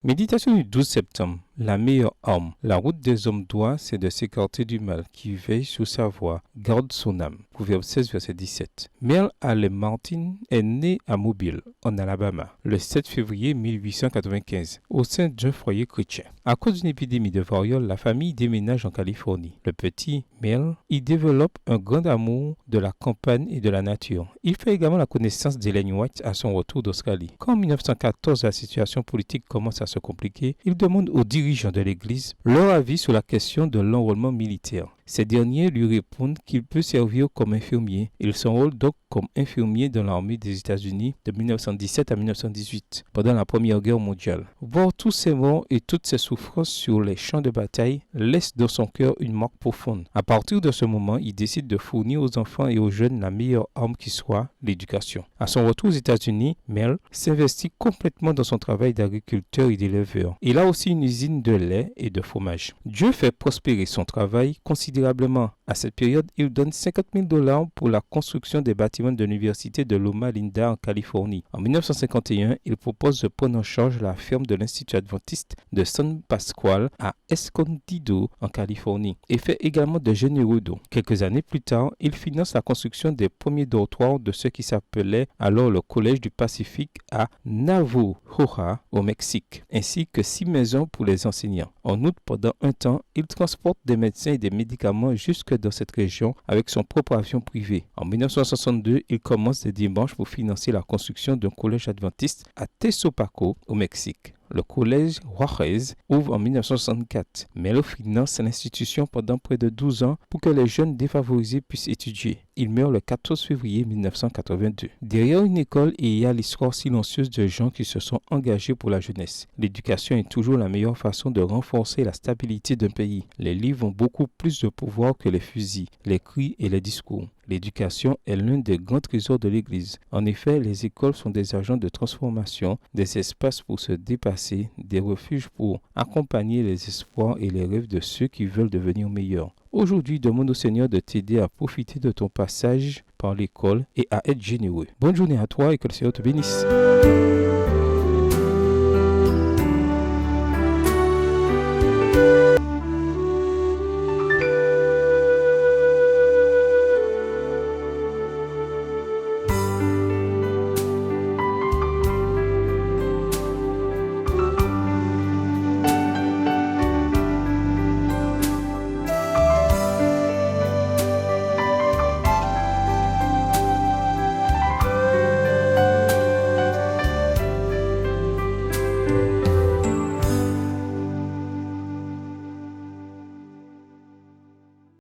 Méditation du 12 septembre. La meilleure arme. La route des hommes droits, c'est de s'écarter du mal. Qui veille sur sa voie, garde son âme. Proverbe 16, verset 17. Merle Allen Martin est né à Mobile, en Alabama, le 7 février 1895, au sein d'un foyer chrétien. À cause d'une épidémie de variole, la famille déménage en Californie. Le petit Merle y développe un grand amour de la campagne et de la nature. Il fait également la connaissance d'Ellen White à son retour d'Australie. Quand en 1914 la situation politique commence à se compliquer, il demande aux dirigeants de l'Église leur avis sur la question de l'enrôlement militaire. Ces derniers lui répondent qu'il peut servir comme infirmier. Il s'enrôle donc comme infirmier dans l'armée des États-Unis de 1917 à 1918, pendant la Première Guerre mondiale. Voir tous ces morts et toutes ces souffrances sur les champs de bataille laisse dans son cœur une marque profonde. À partir de ce moment, il décide de fournir aux enfants et aux jeunes la meilleure arme qui soit, l'éducation. À son retour aux États-Unis, Merle s'investit complètement dans son travail d'agriculteur et d'éleveur. Il a aussi une usine de lait et de fromage. Dieu fait prospérer son travail considérablement. À cette période, il donne $50,000 pour la construction des bâtiments de l'université de Loma Linda en Californie. En 1951, il propose de prendre en charge la ferme de l'Institut adventiste de San Pasqual à Escondido en Californie et fait également de généreux dons. Quelques années plus tard, il finance la construction des premiers dortoirs de ce qui s'appelait alors le Collège du Pacifique à Navojoa au Mexique, ainsi que 6 maisons pour les enseignants. En outre, pendant un temps, il transporte des médecins et des médicaments jusque dans cette région avec son propre avion privé. En 1962, il commence des dimanches pour financer la construction d'un collège adventiste à Tesopaco au Mexique. Le collège Juárez ouvre en 1964, mais il finance l'institution pendant près de 12 ans pour que les jeunes défavorisés puissent étudier. Il meurt le 14 février 1982. Derrière une école, il y a l'histoire silencieuse de gens qui se sont engagés pour la jeunesse. L'éducation est toujours la meilleure façon de renforcer la stabilité d'un pays. Les livres ont beaucoup plus de pouvoir que les fusils, les cris et les discours. L'éducation est l'un des grands trésors de l'Église. En effet, les écoles sont des agents de transformation, des espaces pour se dépasser, des refuges pour accompagner les espoirs et les rêves de ceux qui veulent devenir meilleurs. Aujourd'hui, demande au Seigneur de t'aider à profiter de ton passage par l'école et à être généreux. Bonne journée à toi et que le Seigneur te bénisse.